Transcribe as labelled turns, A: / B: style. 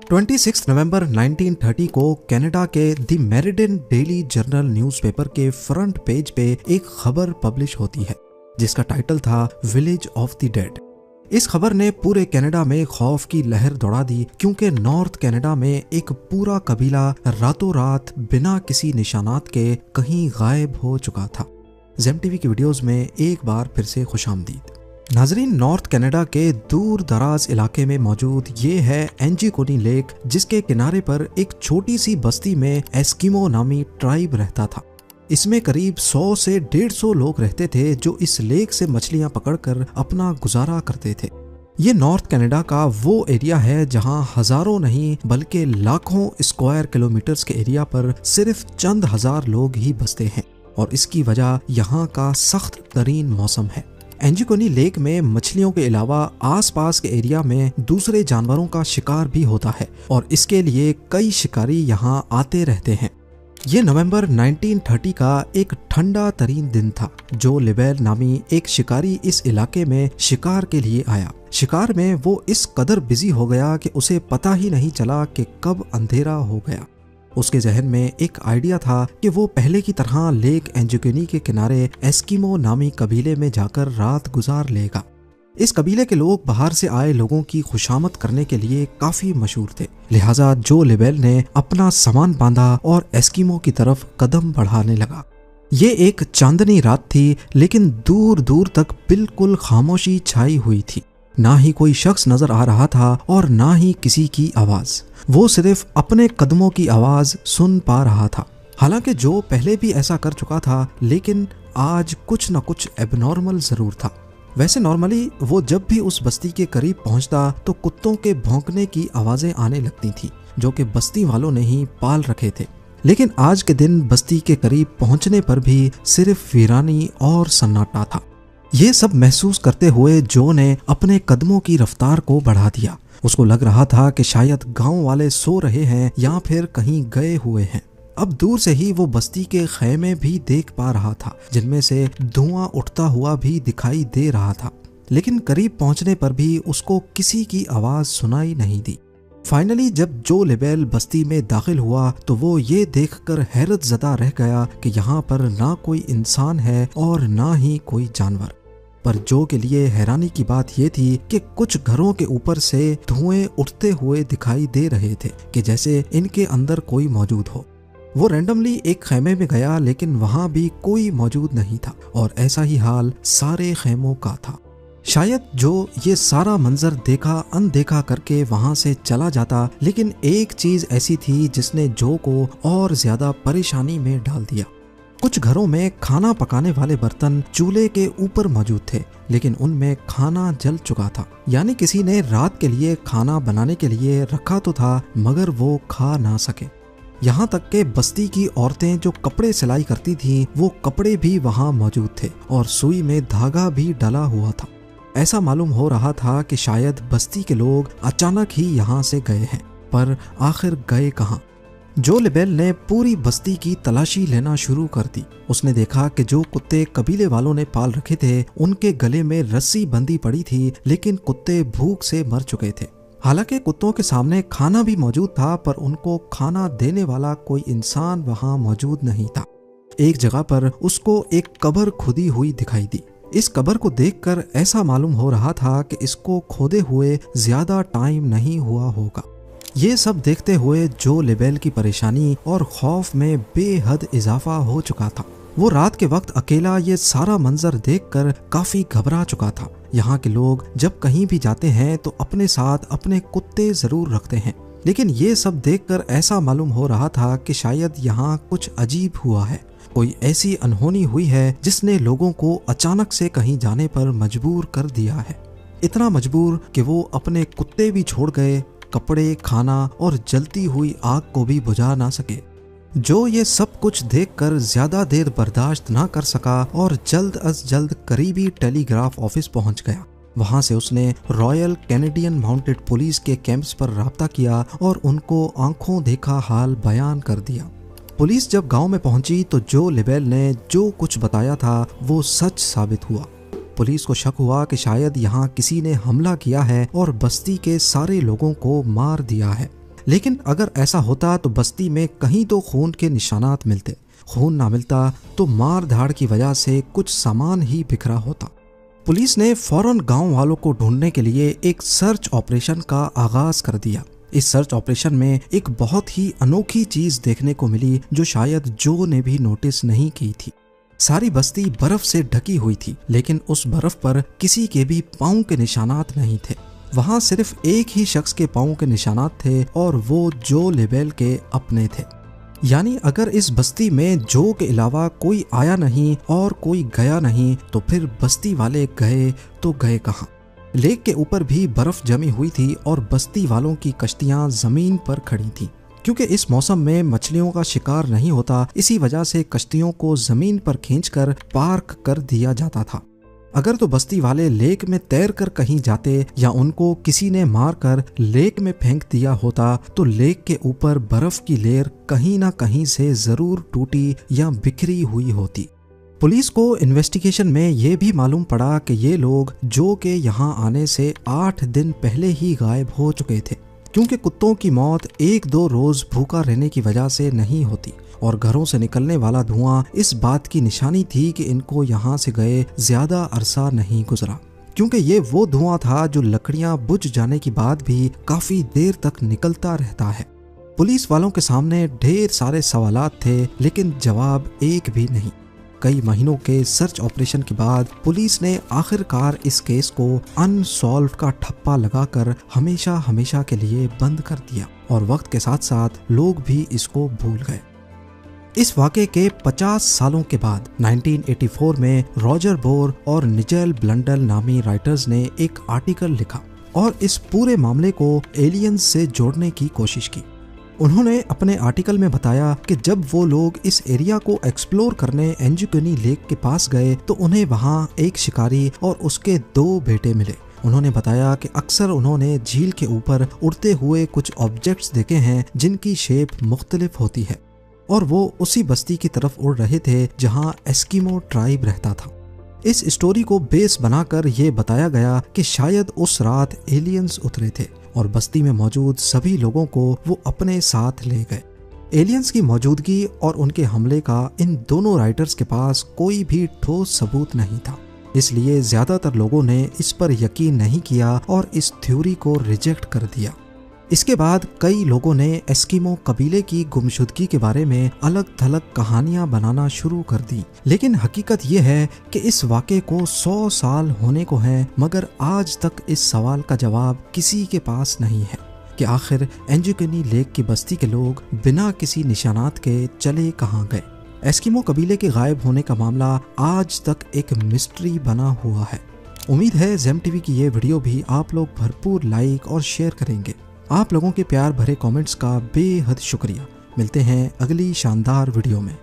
A: 26 नवंबर 1930 को कनाडा के the meridian daily journal newspaper के फ्रंट पेज पे एक खबर पब्लिश होती है जिसका टाइटल था विलेज ऑफ द डेड। इस खबर ने पूरे कनाडा में खौफ की लहर दौड़ा दी क्योंकि नॉर्थ कनाडा में एक पूरा कबीला रातों रात बिना किसी निशानात के कहीं गायब हो चुका था। ज़ेम टीवी की वीडियोस में एक बार फिर से खुशामदीद। नाजरीन, नॉर्थ कनाडा के दूर दराज इलाके में मौजूद ये है एंजिकोनी लेक, जिसके किनारे पर एक छोटी सी बस्ती में एस्किमो नामी ट्राइब रहता था। इसमें करीब 100 से 150 लोग रहते थे जो इस लेक से मछलियां पकड़कर अपना गुजारा करते थे। ये नॉर्थ कनाडा का वो एरिया है जहां हजारों नहीं बल्कि लाखों स्क्वायर किलोमीटर्स के एरिया पर सिर्फ चंद हजार लोग ही बसते हैं और इसकी वजह यहाँ का सख्त तरीन मौसम है। एंजिकोनी लेक में मछलियों के अलावा आसपास के एरिया में दूसरे जानवरों का शिकार भी होता है और इसके लिए कई शिकारी यहाँ आते रहते हैं। ये नवंबर 1930 का एक ठंडा तरीन दिन था। जो लिबेल नामी एक शिकारी इस इलाके में शिकार के लिए आया। शिकार में वो इस कदर बिजी हो गया कि उसे पता ही नहीं चला कि कब अंधेरा हो गया। उसके जहन में एक आइडिया था कि वो पहले की तरह लेक एंजिकोनी के किनारे एस्किमो नामी कबीले में जाकर रात गुजार लेगा। इस कबीले के लोग बाहर से आए लोगों की खुशामद करने के लिए काफी मशहूर थे, लिहाजा जो लिबेल ने अपना सामान बांधा और एस्किमो की तरफ कदम बढ़ाने लगा। ये एक चांदनी रात थी, लेकिन दूर दूर तक बिल्कुल खामोशी छाई हुई थी। ना ही कोई शख्स नजर आ रहा था और ना ही किसी की आवाज। वो सिर्फ अपने कदमों की आवाज सुन पा रहा था। हालांकि जो पहले भी ऐसा कर चुका था, लेकिन आज कुछ न कुछ एबनॉर्मल जरूर था। वैसे नॉर्मली वो जब भी उस बस्ती के करीब पहुंचता तो कुत्तों के भौंकने की आवाजें आने लगती थी, जो कि बस्ती वालों ने ही पाल रखे थे। लेकिन आज के दिन बस्ती के करीब पहुंचने पर भी सिर्फ वीरानी और सन्नाटा था। ये सब महसूस करते हुए जो ने अपने कदमों की रफ्तार को बढ़ा दिया। उसको लग रहा था कि शायद गांव वाले सो रहे हैं या फिर कहीं गए हुए हैं। अब दूर से ही वो बस्ती के खैमे भी देख पा रहा था, जिनमें से धुआं उठता हुआ भी दिखाई दे रहा था। लेकिन करीब पहुंचने पर भी उसको किसी की आवाज सुनाई नहीं दी। फाइनली जब जो लिबेल बस्ती में दाखिल हुआ तो वो ये देखकर हैरत ज़दा रह गया कि यहाँ पर ना कोई इंसान है और ना ही कोई जानवर। पर जो के लिए हैरानी की बात ये थी कि कुछ घरों के ऊपर से धुएं उठते हुए दिखाई दे रहे थे कि जैसे इनके अंदर कोई मौजूद हो। वो रैंडमली एक खैमे में गया, लेकिन वहाँ भी कोई मौजूद नहीं था और ऐसा ही हाल सारे खैमों का था। शायद जो ये सारा मंजर देखा अनदेखा करके वहां से चला जाता, लेकिन एक चीज ऐसी थी जिसने जो को और ज्यादा परेशानी में डाल दिया। कुछ घरों में खाना पकाने वाले बर्तन चूल्हे के ऊपर मौजूद थे, लेकिन उनमें खाना जल चुका था। यानी किसी ने रात के लिए खाना बनाने के लिए रखा तो था, मगर वो खा ना सके। यहाँ तक के बस्ती की औरतें जो कपड़े सिलाई करती थीं, वो कपड़े भी वहाँ मौजूद थे और सुई में धागा भी डला हुआ था। ऐसा मालूम हो रहा था कि शायद बस्ती के लोग अचानक ही यहाँ से गए हैं, पर आखिर गए कहाँ? जो लिबेल ने पूरी बस्ती की तलाशी लेना शुरू कर दी। उसने देखा कि जो कुत्ते कबीले वालों ने पाल रखे थे, उनके गले में रस्सी बंधी पड़ी थी, लेकिन कुत्ते भूख से मर चुके थे। हालांकि कुत्तों के सामने खाना भी मौजूद था, पर उनको खाना देने वाला कोई इंसान वहाँ मौजूद नहीं था। एक जगह पर उसको एक कब्र खुदी हुई दिखाई दी। इस कब्र को देखकर ऐसा मालूम हो रहा था कि इसको खोदे हुए ज्यादा टाइम नहीं हुआ होगा। ये सब देखते हुए जो लिबेल की परेशानी और खौफ में बेहद इजाफा हो चुका था। वो रात के वक्त अकेला ये सारा मंजर देखकर काफी घबरा चुका था। यहाँ के लोग जब कहीं भी जाते हैं तो अपने साथ अपने कुत्ते जरूर रखते हैं, लेकिन ये सब देखकर ऐसा मालूम हो रहा था कि शायद यहाँ कुछ अजीब हुआ है। कोई ऐसी अनहोनी हुई है जिसने लोगों को अचानक से कहीं जाने पर मजबूर कर दिया है। इतना मजबूर कि वो अपने कुत्ते भी छोड़ गए, कपड़े, खाना और जलती हुई आग को भी बुझा ना सके। जो ये सब कुछ देखकर ज्यादा देर बर्दाश्त ना कर सका और जल्द अज जल्द करीबी टेलीग्राफ ऑफिस पहुंच गया। वहां से उसने रॉयल कैनेडियन माउंटेड पुलिस के कैंप्स पर राब्ता किया और उनको आंखों देखा हाल बयान कर दिया। पुलिस जब गांव में पहुंची तो जो लिबेल ने जो कुछ बताया था वो सच साबित हुआ। पुलिस को शक हुआ कि शायद यहाँ किसी ने हमला किया है और बस्ती के सारे लोगों को मार दिया है। लेकिन अगर ऐसा होता तो बस्ती में कहीं तो खून के निशानात मिलते। खून ना मिलता तो मार धाड़ की वजह से कुछ सामान ही बिखरा होता। पुलिस ने फौरन गांव वालों को ढूंढने के लिए एक सर्च ऑपरेशन का आगाज कर दिया। इस सर्च ऑपरेशन में एक बहुत ही अनोखी चीज देखने को मिली जो शायद जो ने भी नोटिस नहीं की थी। सारी बस्ती बर्फ से ढकी हुई थी, लेकिन उस बर्फ पर किसी के भी पांव के निशानात नहीं थे। वहां सिर्फ एक ही शख्स के पांव के निशानात थे और वो जो लेबेल के अपने थे। यानी अगर इस बस्ती में जो के अलावा कोई आया नहीं और कोई गया नहीं तो फिर बस्ती वाले गए तो गए कहाँ। लेक के ऊपर भी बर्फ जमी हुई थी और बस्ती वालों की कश्तियां जमीन पर खड़ी थीं। क्योंकि इस मौसम में मछलियों का शिकार नहीं होता, इसी वजह से कश्तियों को जमीन पर खींचकर पार्क कर दिया जाता था। अगर तो बस्ती वाले लेक में तैर कर कहीं जाते या उनको किसी ने मारकर लेक में फेंक दिया होता तो लेक के ऊपर बर्फ की लेयर कहीं ना कहीं से जरूर टूटी या बिखरी हुई होती। पुलिस को इन्वेस्टिगेशन में ये भी मालूम पड़ा कि ये लोग जो के यहाँ आने से 8 दिन पहले ही गायब हो चुके थे, क्योंकि कुत्तों की मौत 1-2 रोज भूखा रहने की वजह से नहीं होती और घरों से निकलने वाला धुआं इस बात की निशानी थी कि इनको यहाँ से गए ज्यादा अरसा नहीं गुजरा, क्योंकि ये वो धुआं था जो लकड़ियां बुझ जाने के बाद भी काफी देर तक निकलता रहता है। पुलिस वालों के सामने ढेर सारे सवालात थे, लेकिन जवाब एक भी नहीं। कई महीनों के सर्च ऑपरेशन के बाद पुलिस ने आखिरकार इस केस को अनसॉल्व का ठप्पा लगाकर हमेशा हमेशा के लिए बंद कर दिया और वक्त के साथ साथ लोग भी इसको भूल गए। इस वाक़े के 50 सालों के बाद 1984 में रॉजर बोर और निजेल ब्लंडल नामी राइटर्स ने एक आर्टिकल लिखा और इस पूरे मामले को एलियंस से जोड़ने की कोशिश की। उन्होंने अपने आर्टिकल में बताया कि जब वो लोग इस एरिया को एक्सप्लोर करने एंजुकनी लेक के पास गए तो उन्हें वहाँ एक शिकारी और उसके 2 बेटे मिले। उन्होंने बताया कि अक्सर उन्होंने झील के ऊपर उड़ते हुए कुछ ऑब्जेक्ट्स देखे हैं जिनकी शेप मुख्तलिफ होती है और वो उसी बस्ती की तरफ उड़ रहे थे जहाँ एस्किमो ट्राइब रहता था। इस स्टोरी को बेस बनाकर ये बताया गया कि शायद उस रात एलियंस उतरे थे और बस्ती में मौजूद सभी लोगों को वो अपने साथ ले गए। एलियंस की मौजूदगी और उनके हमले का इन दोनों राइटर्स के पास कोई भी ठोस सबूत नहीं था, इसलिए ज्यादातर लोगों ने इस पर यकीन नहीं किया और इस थ्योरी को रिजेक्ट कर दिया। इसके बाद कई लोगों ने एस्किमो कबीले की गुमशुदगी के बारे में अलग थलग कहानियां बनाना शुरू कर दी, लेकिन हकीकत यह है कि इस वाक़े को 100 साल होने को हैं, मगर आज तक इस सवाल का जवाब किसी के पास नहीं है कि आखिर एंजुकनी लेक की बस्ती के लोग बिना किसी निशानात के चले कहाँ गए। एस्किमो कबीले के गायब होने का मामला आज तक एक मिस्ट्री बना हुआ है। उम्मीद है जेम टीवी की ये वीडियो भी आप लोग भरपूर लाइक और शेयर करेंगे। आप लोगों के प्यार भरे कमेंट्स का बेहद शुक्रिया। मिलते हैं अगली शानदार वीडियो में।